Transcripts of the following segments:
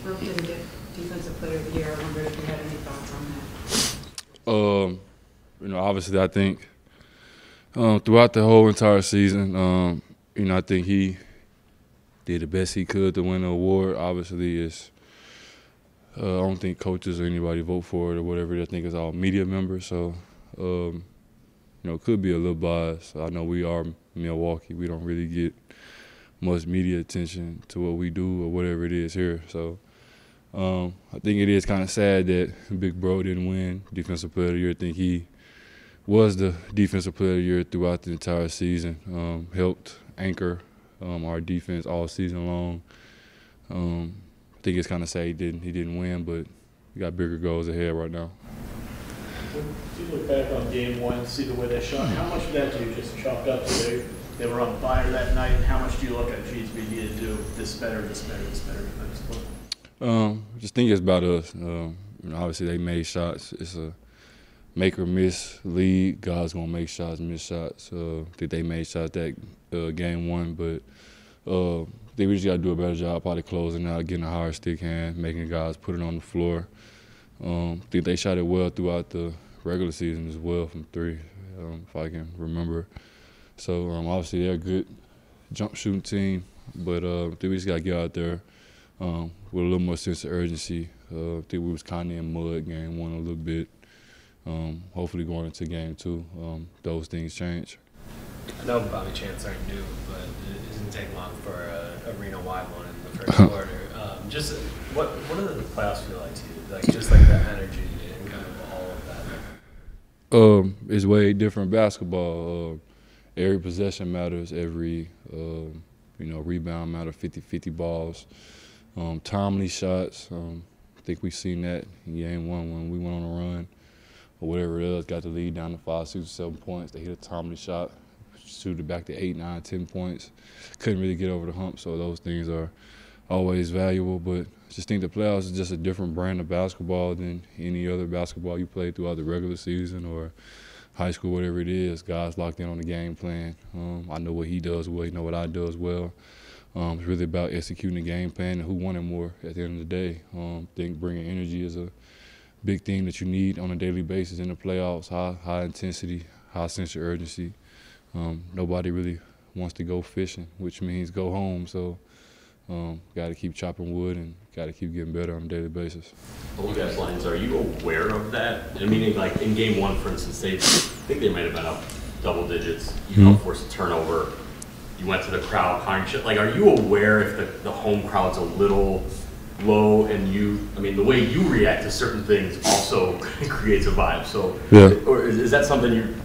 Brooke didn't get Defensive Player of the Year. I wondered if you had any thoughts on that. Obviously I think throughout the whole entire season, I think he did the best he could to win the award. Obviously, I don't think coaches or anybody vote for it or whatever. I think it's all media members. So, it could be a little biased. I know we are Milwaukee. We don't really get much media attention to what we do or whatever it is here. So, I think it is kind of sad that Big Bro didn't win Defensive Player of the Year. I think he was the Defensive Player of the Year throughout the entire season, helped anchor our defense all season long. I think it's kind of sad he didn't win, but we got bigger goals ahead right now. When you look back on Game 1, see the way they shot, how much of that do you just chalk up to they were on fire that night, and how much do you look at, geez, we need to do this better, this better, this better defensively? Just think it's about us. Obviously they made shots. It's a make or miss league. Guys gonna make shots, miss shots. I think they made shots that Game 1, but I think we just gotta do a better job probably closing out, getting a higher stick hand, making guys put it on the floor. I think they shot it well throughout the regular season as well from 3, if I can remember. So obviously they're a good jump shooting team, but I think we just gotta get out there with a little more sense of urgency. I think we was kind of in mud Game 1 a little bit. Hopefully going into Game 2, those things change. I know Bobby chants aren't new, but it doesn't take long for a arena-wide one in the first quarter. Just what do the playoffs feel like to you? Like just like that energy and kind of all of that. It's way different basketball. Every possession matters. Every rebound matters. 50-50 balls. Timely shots. I think we've seen that in Game 1 when we went on a run or whatever it is. Got the lead down to 5, 6, or 7 points. They hit a timely shot, shoot it back to 8, 9, 10 points. Couldn't really get over the hump. So those things are always valuable. But I just think the playoffs is just a different brand of basketball than any other basketball you play throughout the regular season or high school, whatever it is. Guys locked in on the game plan. I know what he does well. He know what I do as well. It's really about executing the game plan and who wanted more at the end of the day. I think bringing energy is a big thing that you need on a daily basis in the playoffs. High intensity, high sense of urgency. Nobody really wants to go fishing, which means go home. So got to keep chopping wood and got to keep getting better on a daily basis. Old guys lines, are you aware of that? I mean, like in Game 1, for instance, I think they might have been up double digits. You forced a turnover. You went to the crowd, crying shit. Like, are you aware if the home crowd's a little low and the way you react to certain things also creates a vibe. So, or is that something you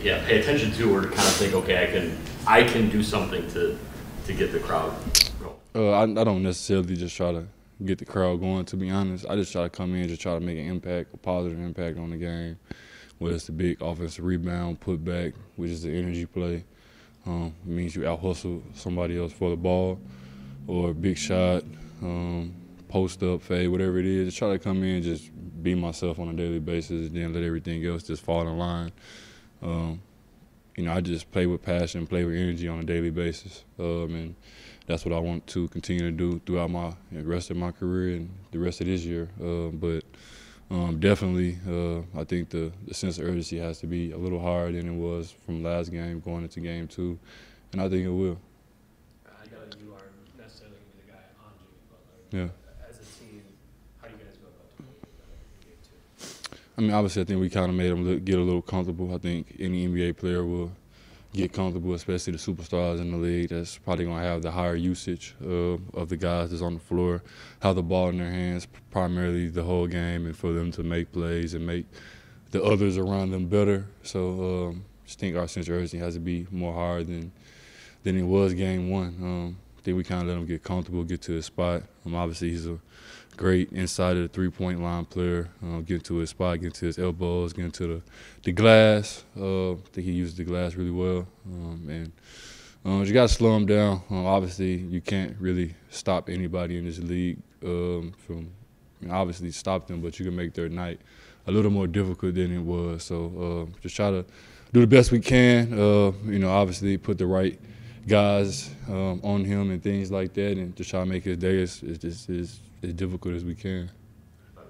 pay attention to, or kind of think, okay, I can do something to get the crowd going? I don't necessarily just try to get the crowd going, to be honest. I just try to come in and just try to make an impact, a positive impact on the game, whether it's the big offensive rebound, put back, which is the energy play. It means you out-hustle somebody else for the ball, or a big shot, post up, fade, whatever it is. Just try to come in and just be myself on a daily basis and then let everything else just fall in line. I just play with passion, play with energy on a daily basis. And that's what I want to continue to do throughout the rest of my career and the rest of this year. But definitely, I think the sense of urgency has to be a little higher than it was from last game going into Game 2, and I think it will. I know you aren't necessarily going to be the guy on Jimmy Butler. Yeah. As a team, how do you guys go about doing that in Game 2? I mean, obviously, I think we kind of made them get a little comfortable. I think any NBA player will get comfortable, especially the superstars in the league. That's probably going to have the higher usage of the guys that's on the floor, have the ball in their hands primarily the whole game, and for them to make plays and make the others around them better. So I just think our sense of urgency has to be more higher than it was Game 1. I think we kind of let him get comfortable, get to his spot. Obviously, he's a great inside of the three-point line player, getting to his spot, getting to his elbows, getting to the glass. I think he uses the glass really well. And you got to slow him down. Obviously, you can't really stop anybody in this league from obviously stop them, but you can make their night a little more difficult than it was. So just try to do the best we can. Obviously put the right guys on him and things like that, and to try to make his day as difficult as we can.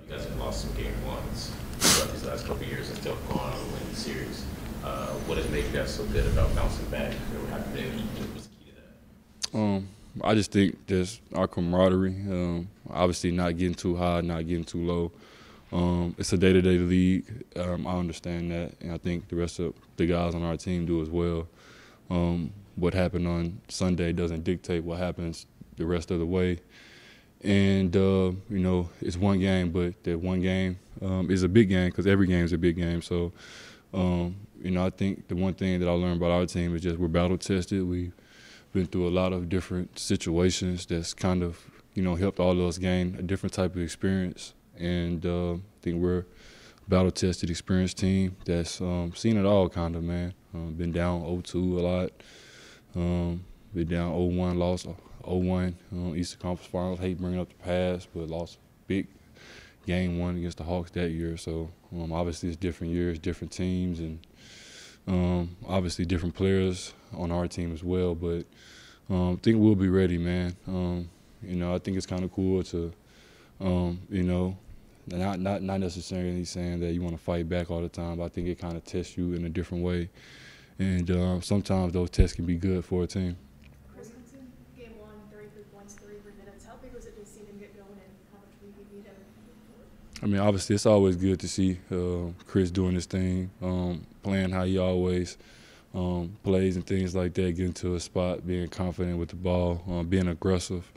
You guys have lost some game ones throughout these last couple of years and still gone on to win the series. What has made you guys so good about bouncing back? What was the key to that? I just think just our camaraderie. Obviously, not getting too high, not getting too low. It's a day-to-day league. I understand that, and I think the rest of the guys on our team do as well. What happened on Sunday doesn't dictate what happens the rest of the way. And, it's one game, but that one game is a big game because every game is a big game. So, I think the one thing that I learned about our team is just we're battle-tested. We've been through a lot of different situations that's kind of, helped all of us gain a different type of experience. And I think we're a battle-tested, experienced team that's seen it all kind of, man. Been down 0-2 a lot. Been down 0-1, lost 0-1 Eastern Conference Finals. Hate bringing up the past, but lost big game one against the Hawks that year. So obviously it's different years, different teams, and obviously different players on our team as well. But I think we'll be ready, man. I think it's kind of cool to, not necessarily saying that you want to fight back all the time, but I think it kind of tests you in a different way. And sometimes those tests can be good for a team. Game 1, 33 points, 33 minutes. How big was it to see him get going, and how much will you need him? I mean, obviously, it's always good to see Chris doing his thing, playing how he always plays and things like that, getting to a spot, being confident with the ball, being aggressive.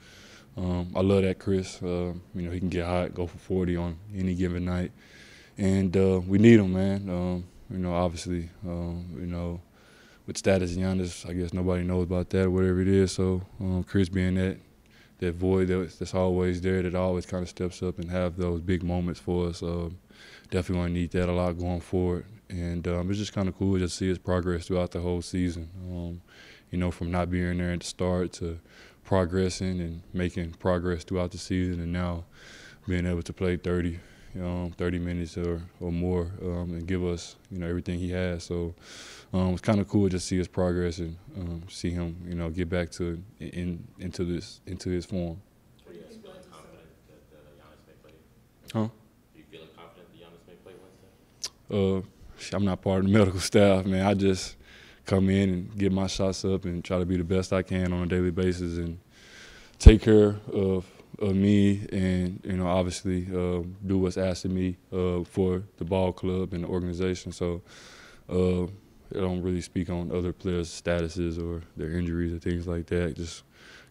I love that Chris. He can get hot, go for 40 on any given night. And we need him, man. Obviously, with status Giannis, I guess nobody knows about that or whatever it is. So Chris being that void that's always there, that always kind of steps up and have those big moments for us. Definitely going to need that a lot going forward. And it's just kind of cool to see his progress throughout the whole season. From not being there at the start to progressing and making progress throughout the season, and now being able to play 30 minutes or more and give us, everything he has. So it's kind of cool to see his progress and see him, get back to into his form. Are you guys feeling confident that Giannis may play? Huh? Are you feeling confident that Giannis may play Wednesday? I'm not part of the medical staff, man. I just come in and get my shots up and try to be the best I can on a daily basis and take care of me and, obviously do what's asked of me for the ball club and the organization. So I don't really speak on other players' statuses or their injuries or things like that. Just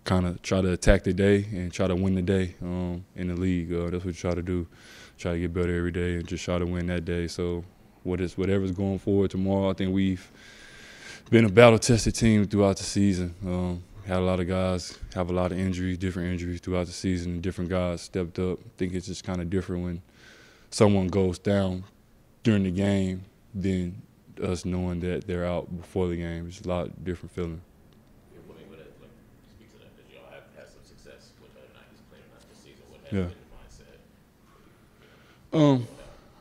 kind of try to attack the day and try to win the day in the league. That's what you try to do. Try to get better every day and just try to win that day. So whatever's going forward tomorrow, I think we've been a battle-tested team throughout the season. Had a lot of guys have a lot of injuries, different injuries throughout the season, and different guys stepped up. I think it's just kind of different when someone goes down during the game than us knowing that they're out before the game. It's a lot different feeling. Speak to that, because y'all have had some success with whether or not he's playing or not this season. What has been the mindset?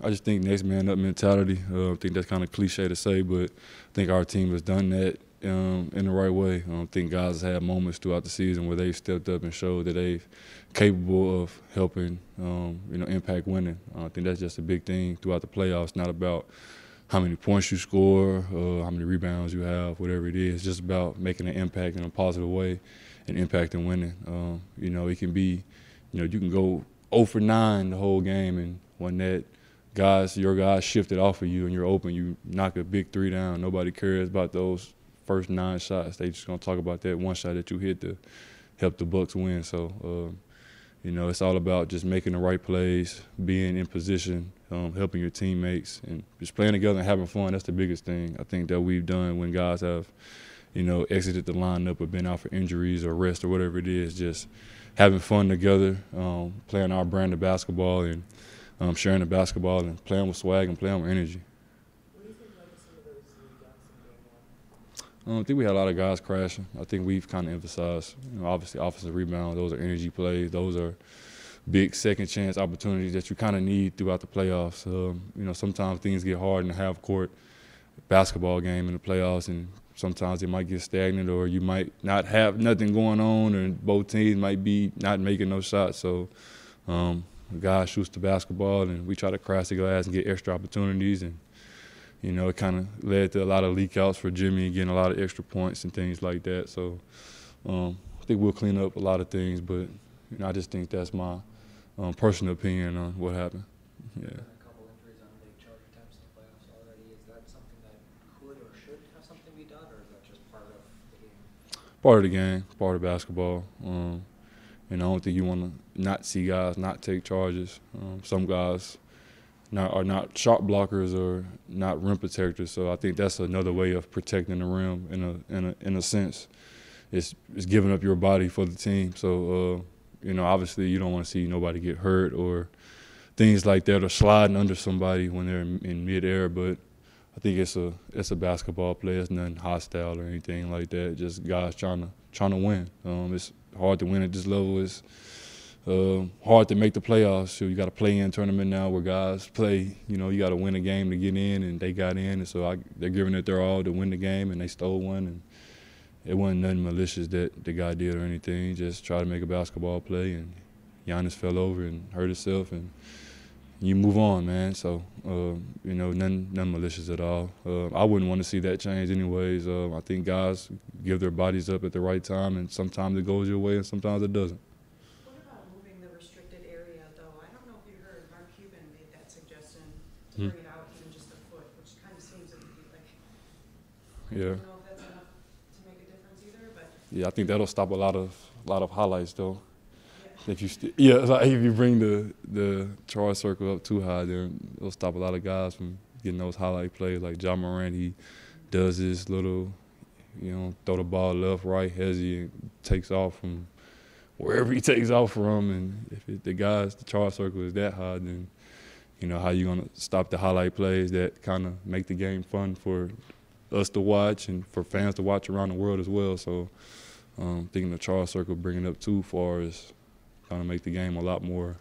I just think next man up mentality. I think that's kind of cliche to say, but I think our team has done that in the right way. I think guys have had moments throughout the season where they've stepped up and showed that they're capable of helping, impact winning. I think that's just a big thing throughout the playoffs. It's not about how many points you score, how many rebounds you have, whatever it is. It's just about making an impact in a positive way and impacting winning. It can be, you can go 0 for 9 the whole game, and when your guys shifted off of you and you're open, you knock a big 3 down. Nobody cares about those first 9 shots. They just gonna talk about that one shot that you hit to help the Bucks win. So, it's all about just making the right plays, being in position, helping your teammates, and just playing together and having fun. That's the biggest thing I think that we've done when guys have, exited the lineup or been out for injuries or rest or whatever it is. Just having fun together, playing our brand of basketball and sharing the basketball and playing with swag and playing with energy. What do you think led to some of those rebounds in game 1? I think we had a lot of guys crashing. I think we've kind of emphasized, obviously offensive rebound. Those are energy plays. Those are big second chance opportunities that you kind of need throughout the playoffs. Sometimes things get hard in the half court basketball game in the playoffs, and sometimes it might get stagnant, or you might not have nothing going on, and both teams might be not making no shots. So the guy shoots the basketball, and we try to crash the glass and get extra opportunities. And, you know, it kind of led to a lot of leak outs for Jimmy and getting a lot of extra points and things like that. So I think we'll clean up a lot of things, but you know, I just think that's my personal opinion on what happened. Yeah. A couple injuries on late charge attempts in the playoffs already. Is that something that could or should have something be done, or is that just part of the game? Part of the game, part of basketball. And I don't think you want to not see guys not take charges. Some guys are not shot blockers or not rim protectors, so I think that's another way of protecting the rim in a sense. It's giving up your body for the team. So you know, obviously you don't want to see nobody get hurt or things like that, or sliding under somebody when they're in midair. But I think it's a basketball play. It's nothing hostile or anything like that. Just guys trying to win. It's hard to win at this level. It's hard to make the playoffs. So you got a play-in tournament now where guys play. You know, you got to win a game to get in, and they got in, and so they're giving it their all to win the game, and they stole one. And it wasn't nothing malicious that the guy did or anything. Just try to make a basketball play, and Giannis fell over and hurt himself, and you move on, man. So, you know, none malicious at all. I wouldn't want to see that change anyways. I think guys give their bodies up at the right time, and sometimes it goes your way and sometimes it doesn't. What about moving the restricted area, though? I don't know if you heard Mark Cuban made that suggestion to bring it out even just a foot, which kind of seems to be like, Yeah. I don't know if that's enough to make a difference either, but Yeah, I think that'll stop a lot of highlights though. yeah. If like if you bring the charge circle up too high, then it'll stop a lot of guys from getting those highlight plays. Like John Morant, he does this little, you know, throw the ball left, right, hezzy, and takes off from wherever he takes off from. And if the charge circle is that high, then you know how you gonna stop the highlight plays that kind of make the game fun for us to watch and for fans to watch around the world as well. So thinking the charge circle bringing it up too far is going to make the game a lot more,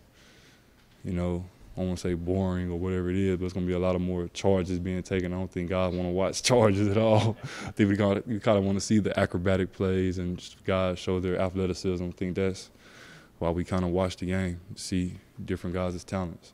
you know, I don't want to say boring or whatever it is, but it's going to be a lot of more charges being taken. I don't think guys want to watch charges at all. I think we kind of want to see the acrobatic plays and guys show their athleticism. I think that's why we kind of watch the game, see different guys' talents.